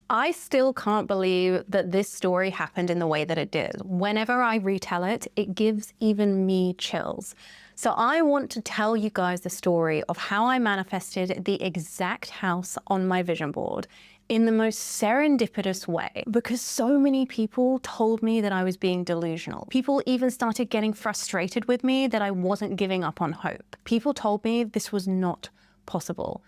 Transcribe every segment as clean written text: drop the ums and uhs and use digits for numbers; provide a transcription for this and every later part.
I still can't believe that this story happened in the way that it did. Whenever I retell it, it gives even me chills. So I want to tell you guys the story of how I manifested the exact house on my vision board in the most serendipitous way, because so many people told me that I was being delusional. People even started getting frustrated with me that I wasn't giving up on hope. People told me this was not possible,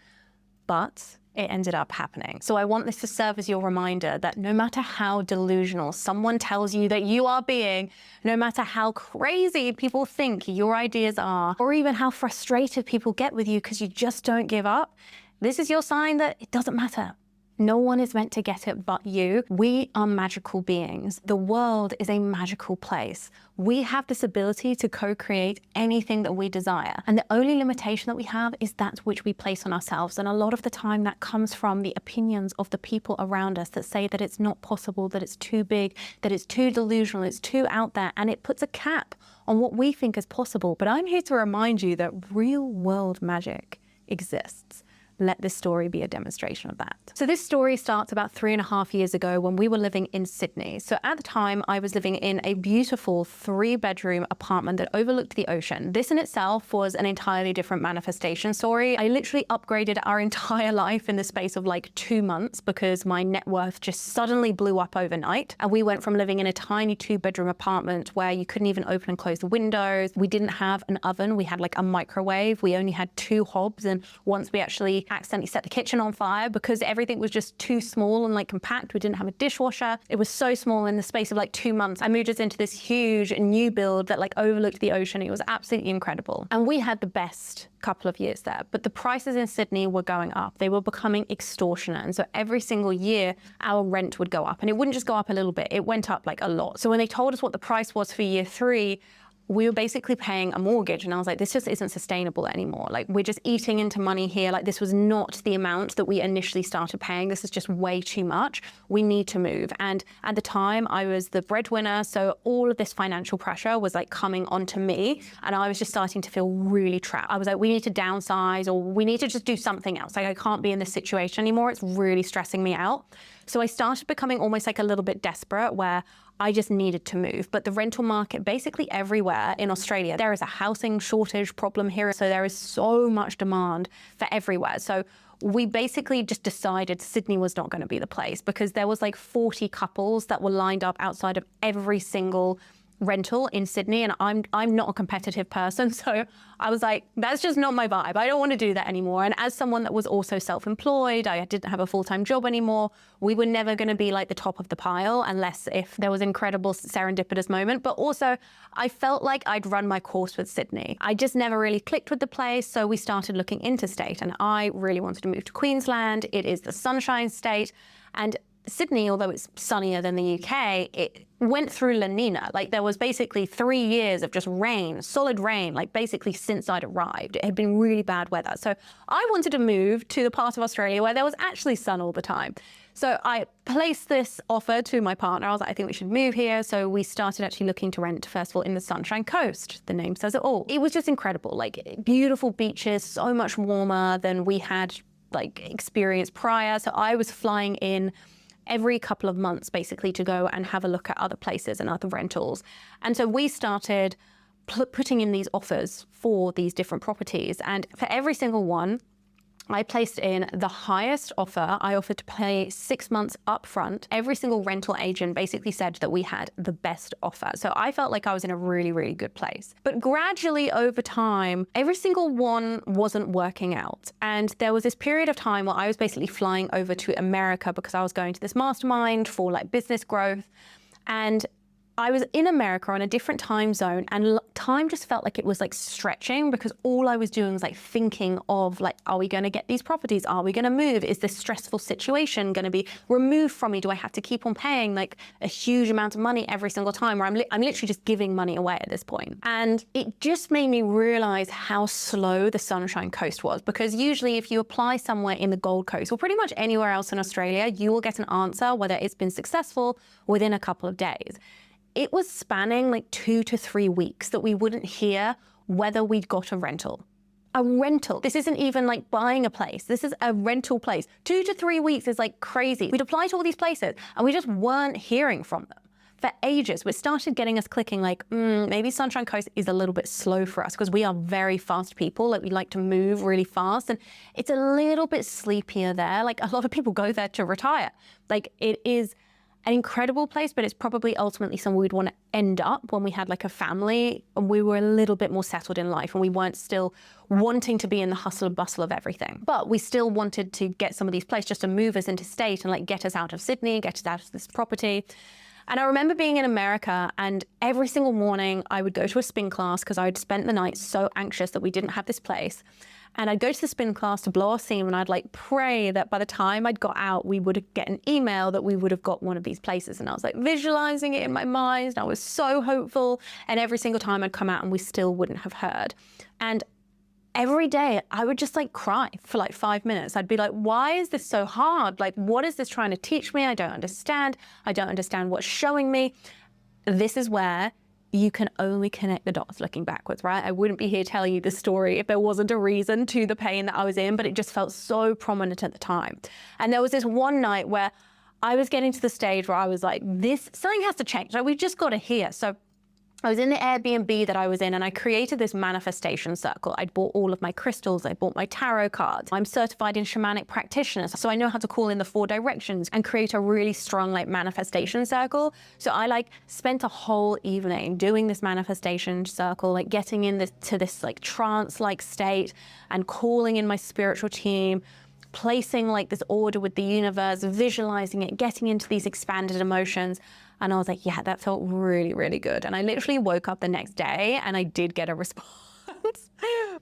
but it ended up happening. So I want this to serve as your reminder that no matter how delusional someone tells you that you are being, no matter how crazy people think your ideas are, or even how frustrated people get with you because you just don't give up, this is your sign that it doesn't matter. No one is meant to get it but you. We are magical beings. The world is a magical place. We have this ability to co-create anything that we desire. And the only limitation that we have is that which we place on ourselves. And a lot of the time that comes from the opinions of the people around us that say that it's not possible, that it's too big, that it's too delusional, it's too out there, and it puts a cap on what we think is possible. But I'm here to remind you that real world magic exists. Let this story be a demonstration of that. So this story starts about 3.5 years ago when we were living in Sydney. So at the time I was living in a beautiful 3-bedroom apartment that overlooked the ocean. This in itself was an entirely different manifestation story. I literally upgraded our entire life in the space of like 2 months because my net worth just suddenly blew up overnight. And we went from living in a tiny 2-bedroom apartment where you couldn't even open and close the windows. We didn't have an oven. We had like a microwave. We only had 2 hobs. And once we actually accidentally set the kitchen on fire because everything was just too small and like compact. We didn't have a dishwasher. It was so small. In the space of like 2 months, I moved us into this huge new build that like overlooked the ocean. It was absolutely incredible. And we had the best couple of years there, but the prices in Sydney were going up. They were becoming extortionate. And so every single year our rent would go up, and it wouldn't just go up a little bit. It went up like a lot. So when they told us what the price was for year 3, we were basically paying a mortgage, and I was like, this just isn't sustainable anymore. Like, we're just eating into money here. Like, this was not the amount that we initially started paying. This is just way too much. We need to move. And at the time I was the breadwinner, so all of this financial pressure was like coming onto me, and I was just starting to feel really trapped. I was like, we need to downsize, or we need to just do something else. Like, I can't be in this situation anymore. It's really stressing me out. So I started becoming almost like a little bit desperate, where I just needed to move. But the rental market, basically everywhere in Australia, there is a housing shortage problem here. So there is so much demand for everywhere. So we basically just decided Sydney was not going to be the place, because there was like 40 couples that were lined up outside of every single rental in Sydney, and I'm not a competitive person, so I was like, that's just not my vibe. I don't want to do that anymore. And as someone that was also self-employed, I didn't have a full-time job anymore, we were never going to be like the top of the pile unless if there was an incredible serendipitous moment. But also I felt like I'd run my course with Sydney. I just never really clicked with the place, so we started looking interstate, and I really wanted to move to Queensland. It is the Sunshine State, and Sydney, although it's sunnier than the UK, it went through La Nina. Like, there was basically 3 years of just rain, solid rain, like basically since I'd arrived. It had been really bad weather. So I wanted to move to the part of Australia where there was actually sun all the time. So I placed this offer to my partner. I was like, I think we should move here. So we started actually looking to rent, first of all, in the Sunshine Coast. The name says it all. It was just incredible, like beautiful beaches, so much warmer than we had like experienced prior. So I was flying in every couple of months basically to go and have a look at other places and other rentals. And so we started putting in these offers for these different properties. And for every single one, I placed in the highest offer. I offered to pay 6 months upfront. Every single rental agent basically said that we had the best offer. So I felt like I was in a really, really good place. But gradually over time, every single one wasn't working out. And there was this period of time where I was basically flying over to America because I was going to this mastermind for like business growth. And I was in America on a different time zone, and time just felt like it was like stretching, because all I was doing was like thinking of like, are we going to get these properties? Are we going to move? Is this stressful situation going to be removed from me? Do I have to keep on paying like a huge amount of money every single time, where I'm literally just giving money away at this point? And it just made me realize how slow the Sunshine Coast was, because usually if you apply somewhere in the Gold Coast or pretty much anywhere else in Australia, you will get an answer, whether it's been successful, within a couple of days. It was spanning like 2 to 3 weeks that we wouldn't hear whether we'd got a rental. a rental. This isn't even like buying a place. This is a rental place. 2 to 3 weeks is like crazy. We'd apply to all these places and we just weren't hearing from them for ages, which started getting us clicking like, maybe Sunshine Coast is a little bit slow for us because we are very fast people. Like we like to move really fast and it's a little bit sleepier there. Like a lot of people go there to retire. Like it is an incredible place, but it's probably ultimately somewhere we'd want to end up when we had like a family and we were a little bit more settled in life and we weren't still wanting to be in the hustle and bustle of everything. But we still wanted to get some of these places just to move us into state and like get us out of Sydney, get us out of this property. And I remember being in America and every single morning I would go to a spin class because I'd spent the night so anxious that we didn't have this place. And I'd go to the spin class to blow our steam and I'd like pray that by the time I'd got out, we would get an email that we would have got one of these places. And I was like visualizing it in my mind. And I was so hopeful. And every single time I'd come out and we still wouldn't have heard. And every day I would just like cry for like 5 minutes. I'd be like, why is this so hard? Like, what is this trying to teach me? I don't understand. I don't understand what's showing me. This is where you can only connect the dots looking backwards, right? I wouldn't be here telling you this story if there wasn't a reason to the pain that I was in, but it just felt so prominent at the time. And there was this one night where I was getting to the stage where I was like, something has to change. Like, we've just got to hear. So I was in the Airbnb that I was in and I created this manifestation circle. I'd bought all of my crystals, I bought my tarot cards. I'm certified in shamanic practitioners, so I know how to call in the 4 directions and create a really strong like manifestation circle. So I like spent a whole evening doing this manifestation circle, like getting in to this like trance-like state and calling in my spiritual team, placing like this order with the universe, visualizing it, getting into these expanded emotions. And I was like, yeah, that felt really, really good. And I literally woke up the next day and I did get a response.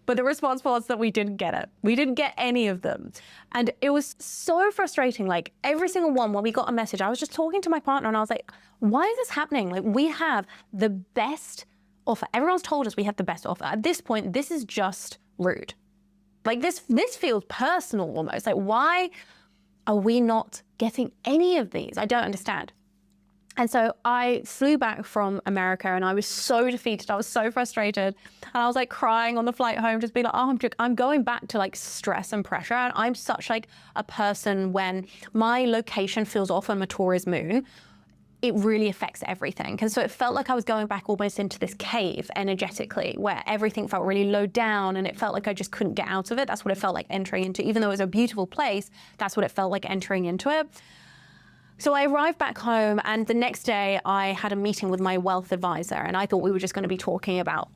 But the response was that we didn't get it. We didn't get any of them. And it was so frustrating. Like every single one, when we got a message, I was just talking to my partner and I was like, why is this happening? Like we have the best offer. Everyone's told us we have the best offer. At this point, this is just rude. Like this feels personal almost. Like why are we not getting any of these? I don't understand. And so I flew back from America and I was so defeated. I was so frustrated. And I was like crying on the flight home, just being like, oh, I'm going back to like stress and pressure. And I'm such like a person when my location feels off on a Taurus moon, it really affects everything. And so it felt like I was going back almost into this cave energetically where everything felt really low down and it felt like I just couldn't get out of it. That's what it felt like entering into. Even though it was a beautiful place, that's what it felt like entering into it. So I arrived back home and the next day I had a meeting with my wealth advisor and I thought we were just going to be talking about,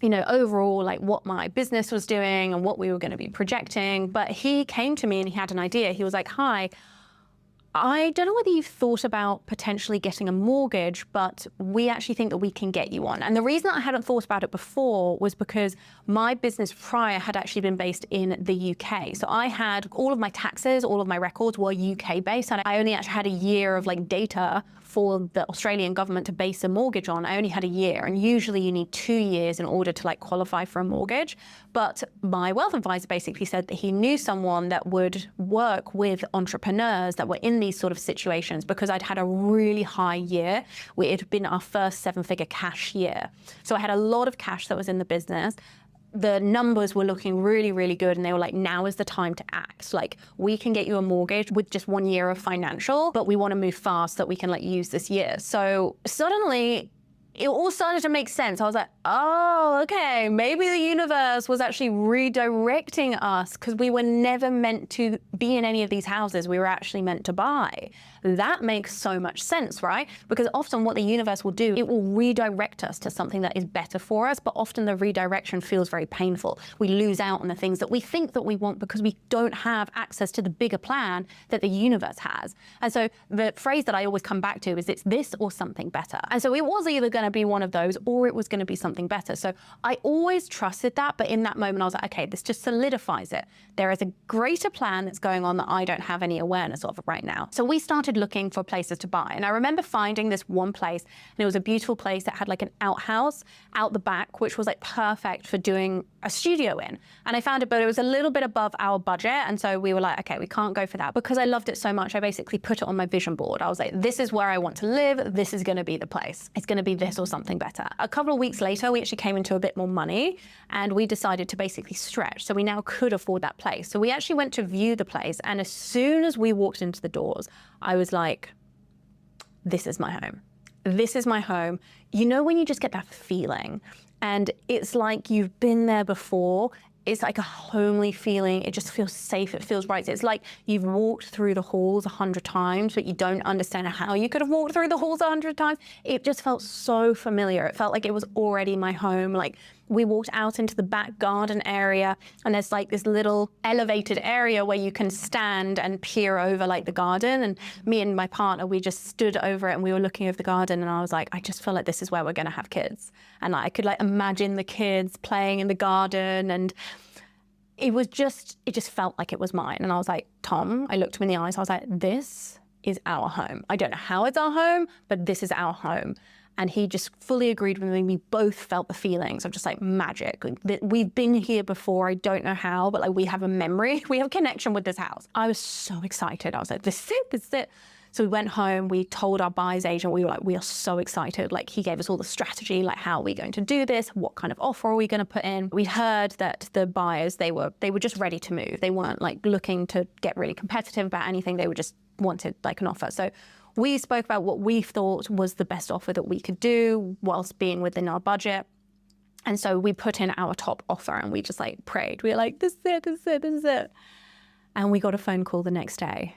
you know, overall, like what my business was doing and what we were going to be projecting. But he came to me and he had an idea. He was like, hi, I don't know whether you've thought about potentially getting a mortgage, but we actually think that we can get you one. And the reason that I hadn't thought about it before was because my business prior had actually been based in the UK. So I had all of my taxes, all of my records were UK based. And I only actually had a year of like data for the Australian government to base a mortgage on. I only had a year. And usually you need 2 years in order to like qualify for a mortgage. But my wealth advisor basically said that he knew someone that would work with entrepreneurs that were in these sort of situations because I'd had a really high year. It had been our first 7-figure cash year. So I had a lot of cash that was in the business. The numbers were looking really, really good. And they were like, now is the time to act. Like, we can get you a mortgage with just 1 year of financial, but we want to move fast so that we can like use this year. So suddenly it all started to make sense. I was like, oh, okay, maybe the universe was actually redirecting us because we were never meant to be in any of these houses. We were actually meant to buy. That makes so much sense, right? Because often what the universe will do, it will redirect us to something that is better for us, but often the redirection feels very painful. We lose out on the things that we think that we want because we don't have access to the bigger plan that the universe has. And so the phrase that I always come back to is it's this or something better. And so it was either going to be one of those or it was going to be something better. So I always trusted that, but in that moment I was like, okay, this just solidifies it. There is a greater plan that's going on that I don't have any awareness of right now. So we started looking for places to buy. And I remember finding this one place and it was a beautiful place that had like an outhouse out the back, which was like perfect for doing a studio in. And I found it, but it was a little bit above our budget. And so we were like, okay, we can't go for that. Because I loved it so much, I basically put it on my vision board. I was like, this is where I want to live. This is going to be the place. It's going to be this or something better. A couple of weeks later, we actually came into a bit more money and we decided to basically stretch. So we now could afford that place. So we actually went to view the place. And as soon as we walked into the doors, I was like, this is my home. This is my home. You know, when you just get that feeling and it's like you've been there before, it's like a homely feeling. It just feels safe. It feels right. It's like you've walked through the halls 100 times, but you don't understand how you could have walked through the halls 100 times. It just felt so familiar. It felt like it was already my home. Like we walked out into the back garden area and there's like this little elevated area where you can stand and peer over like the garden. And me and my partner, we just stood over it and we were looking over the garden and I was like, I just feel like this is where we're going to have kids. And like, I could like imagine the kids playing in the garden and it just felt like it was mine. And I was like, Tom, I looked him in the eyes. I was like, this is our home. I don't know how it's our home, but this is our home. And he just fully agreed with me. We both felt the feelings of just like magic. Like, we've been here before. I don't know how, but like we have a memory. We have a connection with this house. I was so excited. I was like, this is it, this is it. So we went home, we told our buyer's agent, we were like, we are so excited. Like he gave us all the strategy, like how are we going to do this? What kind of offer are we going to put in? We heard that the buyers, they were just ready to move. They weren't like looking to get really competitive about anything. They were just wanted like an offer. So we spoke about what we thought was the best offer that we could do whilst being within our budget. And so we put in our top offer and we just like prayed. We were like, this is it, this is it, this is it. And we got a phone call the next day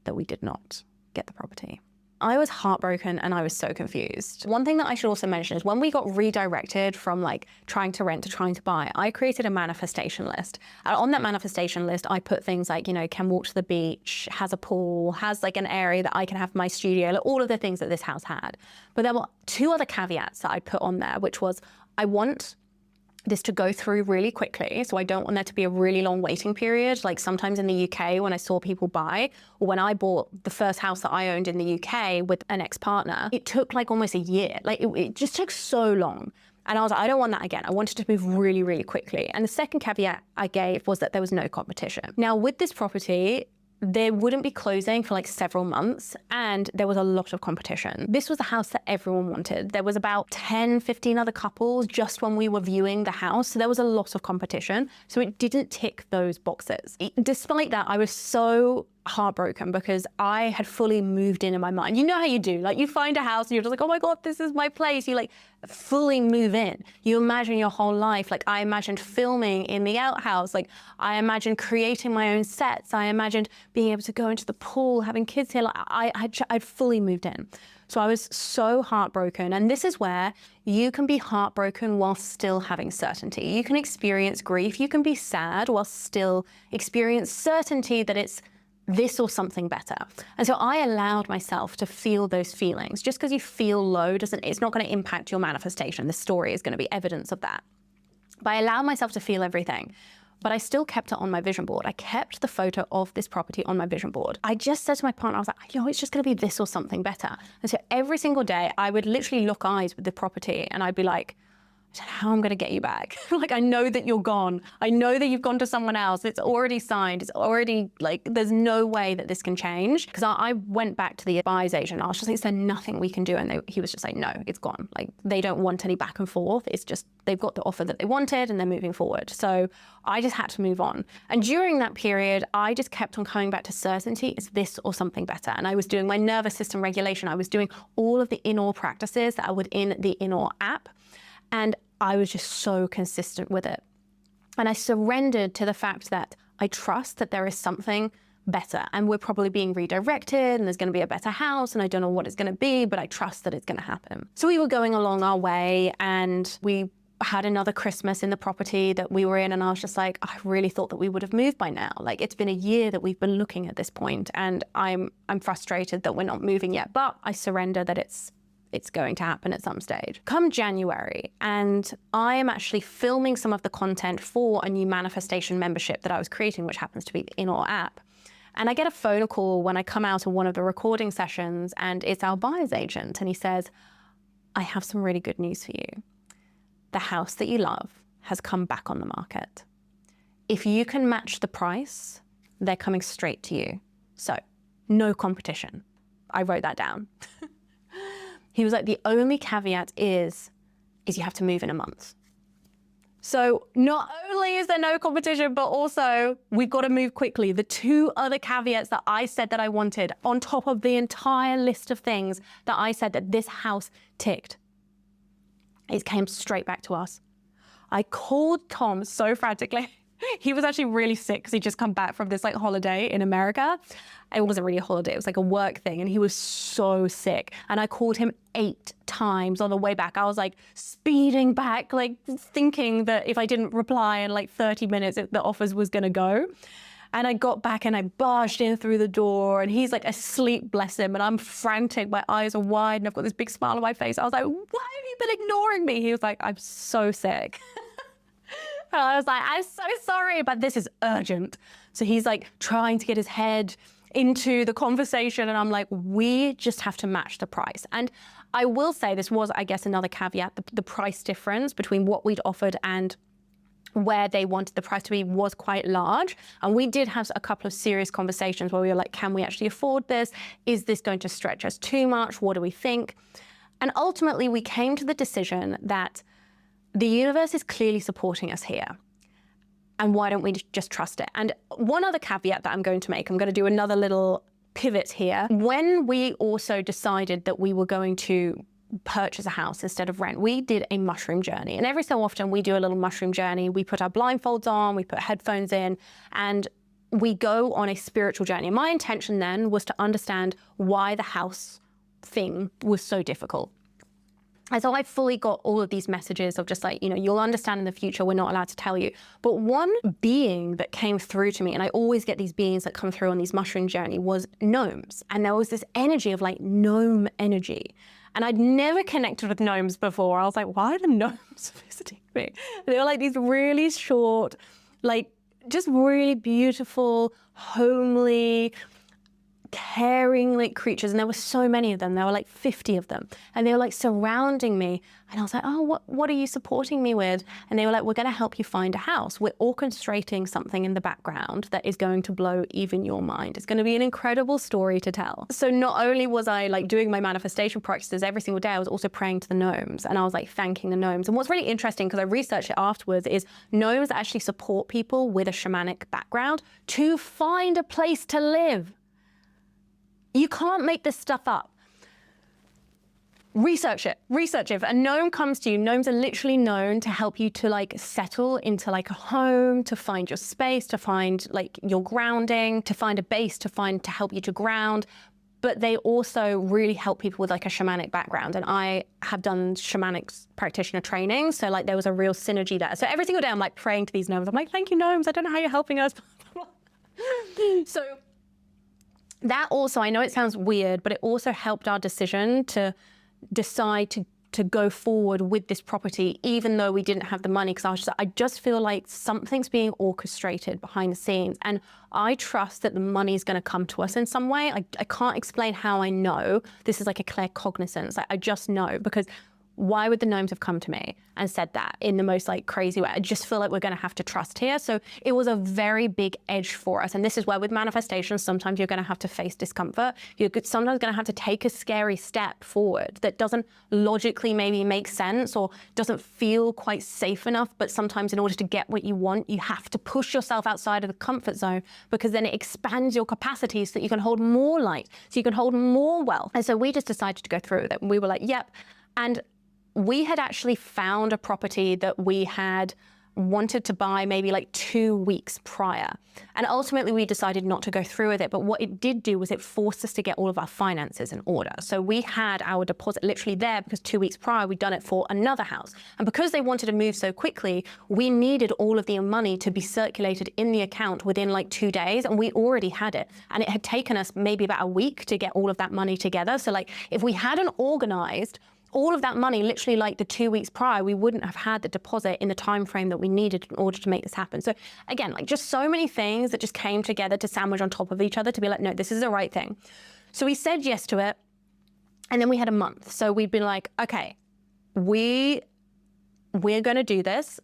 that we did not get the property. I was heartbroken and I was so confused. One thing that I should also mention is when we got redirected from like trying to rent to trying to buy, I created a manifestation list. And on that manifestation list, I put things like, you know, can walk to the beach, has a pool, has like an area that I can have my studio, like all of the things that this house had. But there were two other caveats that I put on there, which was I want this to go through really quickly. So I don't want there to be a really long waiting period. Like sometimes in the UK when I saw people buy, or when I bought the first house that I owned in the UK with an ex-partner, it took like almost a year. Like it just took so long. And I was like, I don't want that again. I wanted to move really, really quickly. And the second caveat I gave was that there was no competition. Now with this property, there wouldn't be closing for like several months and there was a lot of competition. This was the house that everyone wanted. There was about 10, 15 other couples just when we were viewing the house. So there was a lot of competition. So it didn't tick those boxes. Despite that, I was so heartbroken because I had fully moved in my mind. You know how you do, like you find a house and you're just like, oh my God, this is my place. You like fully move in. You imagine your whole life. Like I imagined filming in the outhouse. Like I imagined creating my own sets. I imagined being able to go into the pool, having kids here. Like I'd fully moved in. So I was so heartbroken. And this is where you can be heartbroken while still having certainty. You can experience grief. You can be sad while still experience certainty that it's this or something better. And so I allowed myself to feel those feelings. Just because you feel low it's not going to impact your manifestation. The story is going to be evidence of that. But I allowed myself to feel everything. But I still kept it on my vision board. I kept the photo of this property on my vision board. I just said to my partner, I was like, you know, it's just going to be this or something better. And so every single day I would literally lock eyes with the property and I'd be like, I don't know how I'm going to get you back. Like, I know that you're gone. I know that you've gone to someone else. It's already signed. It's already like, there's no way that this can change. Because I went back to the buyer's agent. I was just like, is there nothing we can do? And he was just like, no, it's gone. Like, they don't want any back and forth. It's just, they've got the offer that they wanted and they're moving forward. So I just had to move on. And during that period, I just kept on coming back to certainty. It's this or something better. And I was doing my nervous system regulation. I was doing all of the INAWE practices that are within the INAWE app. And I was just so consistent with it. And I surrendered to the fact that I trust that there is something better and we're probably being redirected and there's going to be a better house and I don't know what it's going to be, but I trust that it's going to happen. So we were going along our way and we had another Christmas in the property that we were in and I was just like, I really thought that we would have moved by now. Like it's been a year that we've been looking at this point and I'm frustrated that we're not moving yet, but I surrender that it's going to happen at some stage. Come January, and I am actually filming some of the content for a new manifestation membership that I was creating, which happens to be in our app. And I get a phone call when I come out of one of the recording sessions, and it's our buyer's agent, and he says, I have some really good news for you. The house that you love has come back on the market. If you can match the price, they're coming straight to you. So no competition. I wrote that down. He was like, the only caveat is you have to move in a month. So not only is there no competition, but also we've got to move quickly. The two other caveats that I said that I wanted on top of the entire list of things that I said that this house ticked, it came straight back to us. I called Tom so frantically. He was actually really sick because he'd just come back from this like holiday in America. It wasn't really a holiday, it was like a work thing, and he was so sick. And I called him 8 times on the way back. I was like speeding back, like thinking that if I didn't reply in like 30 minutes, the offers was gonna go. And I got back and I barged in through the door, and he's like asleep, bless him. And I'm frantic, my eyes are wide, and I've got this big smile on my face. I was like, why have you been ignoring me? He was like, I'm so sick. And I was like, I'm so sorry, but this is urgent. So he's like trying to get his head into the conversation. And I'm like, we just have to match the price. And I will say this was, I guess, another caveat. The price difference between what we'd offered and where they wanted the price to be was quite large. And we did have a couple of serious conversations where we were like, can we actually afford this? Is this going to stretch us too much? What do we think? And ultimately, we came to the decision that the universe is clearly supporting us here. And why don't we just trust it? And one other caveat that I'm going to make, I'm going to do another little pivot here. When we also decided that we were going to purchase a house instead of rent, we did a mushroom journey. And every so often we do a little mushroom journey. We put our blindfolds on, we put headphones in, and we go on a spiritual journey. And my intention then was to understand why the house thing was so difficult. And so I fully got all of these messages of just like, you know, you'll understand in the future, we're not allowed to tell you. But one being that came through to me, and I always get these beings that come through on these mushroom journey, was gnomes. And there was this energy of like gnome energy. And I'd never connected with gnomes before. I was like, why are the gnomes visiting me? They were like these really short, like just really beautiful, homely, caring like creatures, and there were so many of them. There were like 50 of them, and they were like surrounding me, and I was like, oh, what are you supporting me with? And they were like, we're going to help you find a house. We're orchestrating something in the background that is going to blow even your mind. It's going to be an incredible story to tell. So not only was I like doing my manifestation practices every single day, I was also praying to the gnomes, and I was like thanking the gnomes. And what's really interesting, because I researched it afterwards, is gnomes actually support people with a shamanic background to find a place to live. You can't make this stuff up. Research it, research it. If a gnome comes to you, gnomes are literally known to help you to like settle into like a home, to find your space, to find like your grounding, to find a base, to help you to ground. But they also really help people with like a shamanic background. And I have done shamanic practitioner training. So like there was a real synergy there. So every single day I'm like praying to these gnomes. I'm like, thank you, gnomes. I don't know how you're helping us. So that also, I know it sounds weird, but it also helped our decision to decide to go forward with this property, even though we didn't have the money, because I just feel like something's being orchestrated behind the scenes. And I trust that the money is going to come to us in some way. I can't explain how I know. This is like a clear cognizance. I just know, because why would the gnomes have come to me and said that in the most like crazy way? I just feel like we're going to have to trust here. So it was a very big edge for us. And this is where with manifestations, sometimes you're going to have to face discomfort. You're sometimes going to have to take a scary step forward that doesn't logically maybe make sense or doesn't feel quite safe enough. But sometimes in order to get what you want, you have to push yourself outside of the comfort zone, because then it expands your capacity so that you can hold more light, so you can hold more wealth. And so we just decided to go through with it. And we were like, yep. And we had actually found a property that we had wanted to buy maybe like 2 weeks prior. And ultimately we decided not to go through with it. But what it did do was it forced us to get all of our finances in order. So we had our deposit literally there because 2 weeks prior we'd done it for another house. And because they wanted to move so quickly, we needed all of the money to be circulated in the account within like 2 days. And we already had it. And it had taken us maybe about a week to get all of that money together. So like if we hadn't organized all of that money, literally like the 2 weeks prior, we wouldn't have had the deposit in the time frame that we needed in order to make this happen. So again, like just so many things that just came together to sandwich on top of each other to be like, no, this is the right thing. So we said yes to it. And then we had a month. So we'd been like, okay, we're going to do this.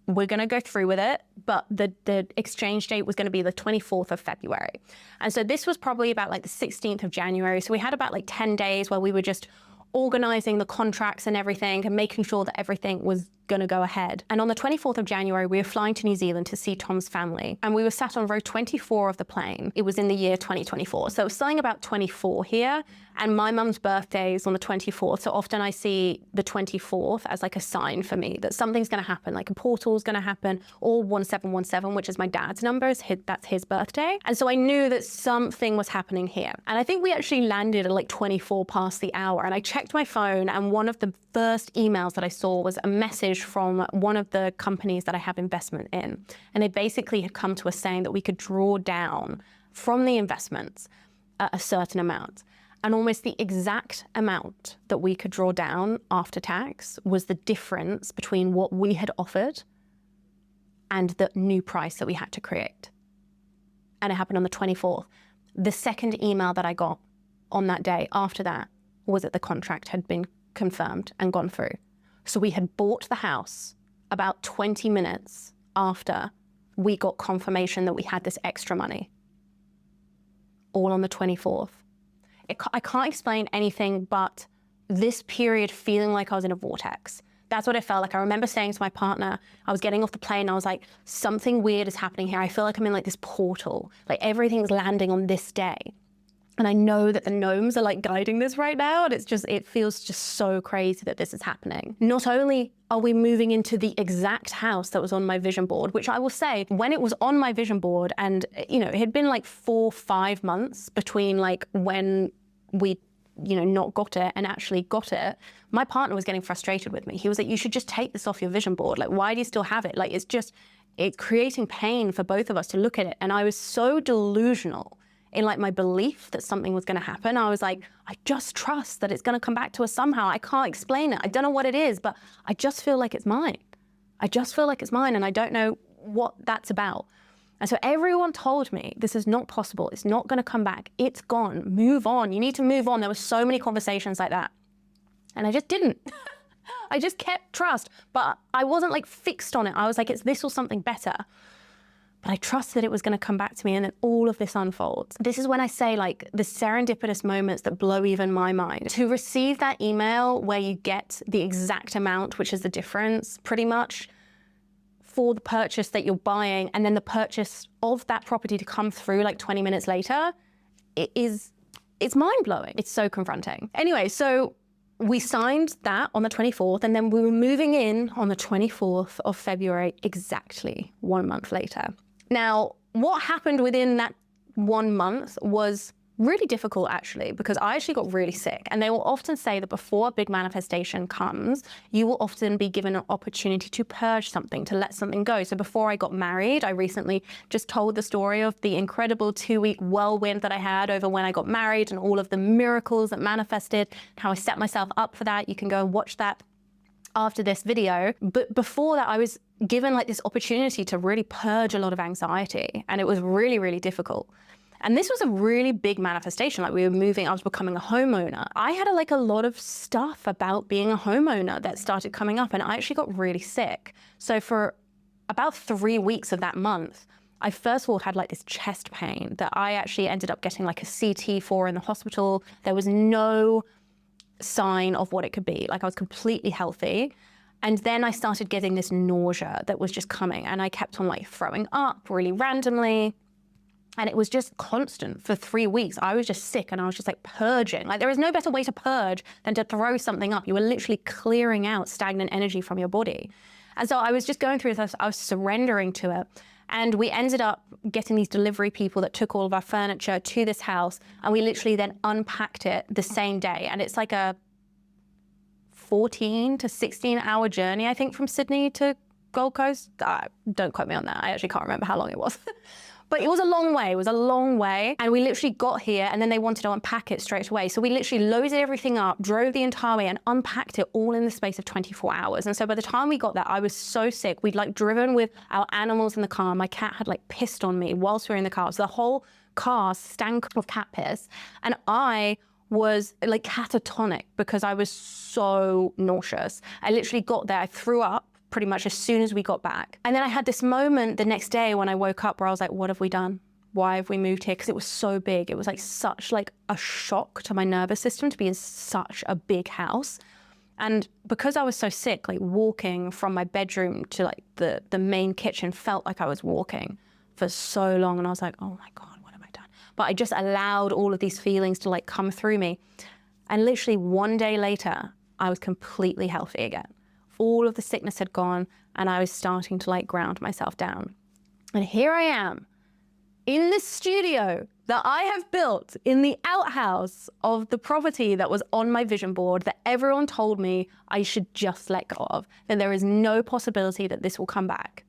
we're going to go through with it, but the exchange date was going to be the 24th of February. And so this was probably about like the 16th of January. So we had about like 10 days where we were just organizing the contracts and everything and making sure that everything was going to go ahead. And on the 24th of January, we were flying to New Zealand to see Tom's family. And we were sat on row 24 of the plane. It was in the year 2024. So it was something about 24 here. And my mum's birthday is on the 24th. So often I see the 24th as like a sign for me that something's going to happen, like a portal is going to happen, or 1717, which is my dad's number, that's his birthday. And so I knew that something was happening here. And I think we actually landed at like 24 past the hour. And I checked my phone, and one of the first emails that I saw was a message from one of the companies that I have investment in. And they basically had come to us saying that we could draw down from the investments a certain amount. And almost the exact amount that we could draw down after tax was the difference between what we had offered and the new price that we had to create. And it happened on the 24th. The second email that I got on that day after that was that the contract had been confirmed and gone through. So we had bought the house about 20 minutes after we got confirmation that we had this extra money, all on the 24th. I can't explain anything but this period feeling like I was in a vortex. That's what it felt like. I remember saying to my partner, I was getting off the plane, I was like, something weird is happening here. I feel like I'm in like this portal, like everything's landing on this day. And I know that the gnomes are like guiding this right now. And it feels just so crazy that this is happening. Not only are we moving into the exact house that was on my vision board, which I will say, when it was on my vision board, and it had been like 4-5 months between like when we not got it and actually got it, my partner was getting frustrated with me. He was like, you should just take this off your vision board. Like, why do you still have it? Like, it's creating pain for both of us to look at it. And I was so delusional in like my belief that something was going to happen. I was like, I just trust that it's going to come back to us somehow. I can't explain it. I don't know what it is, but I just feel like it's mine. I just feel like it's mine, and I don't know what that's about. And so everyone told me, this is not possible. It's not going to come back. It's gone. Move on. You need to move on. There were so many conversations like that. And I just didn't. I just kept trust, but I wasn't like fixed on it. I was like, it's this or something better. But I trusted it was going to come back to me, and then all of this unfolds. This is when I say like the serendipitous moments that blow even my mind. To receive that email where you get the exact amount, which is the difference pretty much for the purchase that you're buying, and then the purchase of that property to come through like 20 minutes later, it's mind-blowing. It's so confronting. Anyway, so we signed that on the 24th, and then we were moving in on the 24th of February, exactly 1 month later. Now, what happened within that 1 month was really difficult, actually, because I actually got really sick. And they will often say that before a big manifestation comes, you will often be given an opportunity to purge something, to let something go. So before I got married, I recently just told the story of the incredible 2-week whirlwind that I had over when I got married and all of the miracles that manifested, how I set myself up for that. You can go and watch that after this video. But before that, I was given like this opportunity to really purge a lot of anxiety. And it was really, really difficult. And this was a really big manifestation. Like, we were moving, I was becoming a homeowner. I had a lot of stuff about being a homeowner that started coming up, and I actually got really sick. So for about 3 weeks of that month, I first of all had like this chest pain that I actually ended up getting like a CT for in the hospital. There was no sign of what it could be. Like, I was completely healthy. And then I started getting this nausea that was just coming, and I kept on like throwing up really randomly. And it was just constant for 3 weeks. I was just sick, and I was just like purging. Like, there is no better way to purge than to throw something up. You were literally clearing out stagnant energy from your body. And so I was just going through this, I was surrendering to it. And we ended up getting these delivery people that took all of our furniture to this house, and we literally then unpacked it the same day. And it's like a 14 to 16 hour journey, I think, from Sydney to Gold Coast. Don't quote me on that. I actually can't remember how long it was. But it was a long way. It was a long way. And we literally got here, and then they wanted to unpack it straight away. So we literally loaded everything up, drove the entire way, and unpacked it all in the space of 24 hours. And so by the time we got there, I was so sick. We'd like driven with our animals in the car. My cat had like pissed on me whilst we were in the car. So the whole car stank of cat piss. And I was like catatonic because I was so nauseous. I literally got there, I threw up pretty much as soon as we got back. And then I had this moment the next day when I woke up where I was like, what have we done? Why have we moved here? Because it was so big. It was like such like a shock to my nervous system to be in such a big house. And because I was so sick, like walking from my bedroom to like the main kitchen felt like I was walking for so long. And I was like, oh my God, what have I done? But I just allowed all of these feelings to like come through me. And literally one day later, I was completely healthy again. All of the sickness had gone and I was starting to like ground myself down. And here I am in this studio that I have built in the outhouse of the property that was on my vision board that everyone told me I should just let go of, that there is no possibility that this will come back.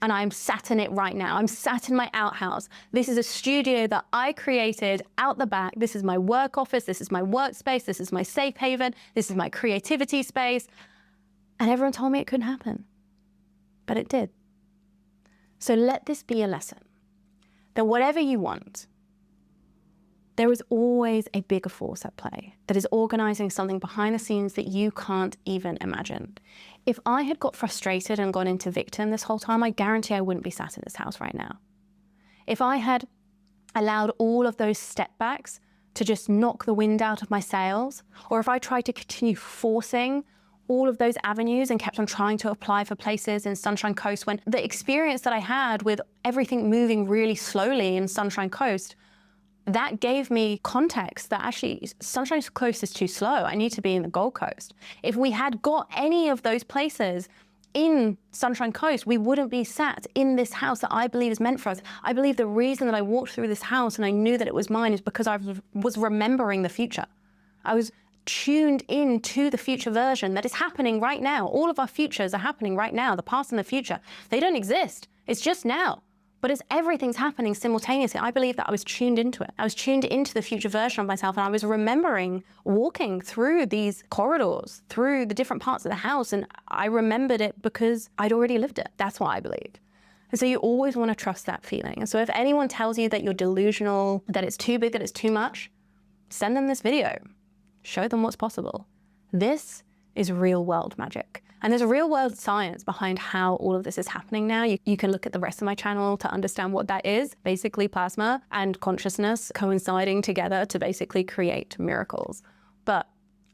And I'm sat in it right now. I'm sat in my outhouse. This is a studio that I created out the back. This is my work office. This is my workspace. This is my safe haven. This is my creativity space. And everyone told me it couldn't happen, but it did. So let this be a lesson that whatever you want, there is always a bigger force at play that is organizing something behind the scenes that you can't even imagine. If I had got frustrated and gone into victim this whole time, I guarantee I wouldn't be sat in this house right now. If I had allowed all of those step backs to just knock the wind out of my sails, or if I tried to continue forcing all of those avenues and kept on trying to apply for places in Sunshine Coast, when the experience that I had with everything moving really slowly in Sunshine Coast, that gave me context that actually Sunshine Coast is too slow. I need to be in the Gold Coast. If we had got any of those places in Sunshine Coast, we wouldn't be sat in this house that I believe is meant for us. I believe the reason that I walked through this house and I knew that it was mine is because I was remembering the future. I was tuned into the future version that is happening right now. All of our futures are happening right now, the past and the future. They don't exist. It's just now. But as everything's happening simultaneously, I believe that I was tuned into it. I was tuned into the future version of myself, and I was remembering walking through these corridors, through the different parts of the house, and I remembered it because I'd already lived it. That's what I believe. And so you always want to trust that feeling. And so if anyone tells you that you're delusional, that it's too big, that it's too much, send them this video. Show them what's possible. This is real world magic. And there's a real world science behind how all of this is happening now. You can look at the rest of my channel to understand what that is. Basically plasma and consciousness coinciding together to basically create miracles. But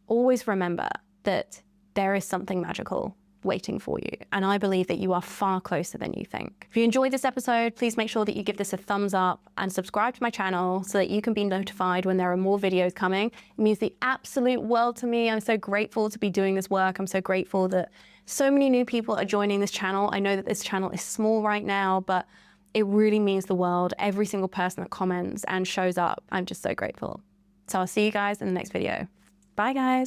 always remember that there is something magical waiting for you. And I believe that you are far closer than you think. If you enjoyed this episode, please make sure that you give this a thumbs up and subscribe to my channel so that you can be notified when there are more videos coming. It means the absolute world to me. I'm so grateful to be doing this work. I'm so grateful that so many new people are joining this channel. I know that this channel is small right now, but it really means the world. Every single person that comments and shows up, I'm just so grateful. So I'll see you guys in the next video. Bye guys.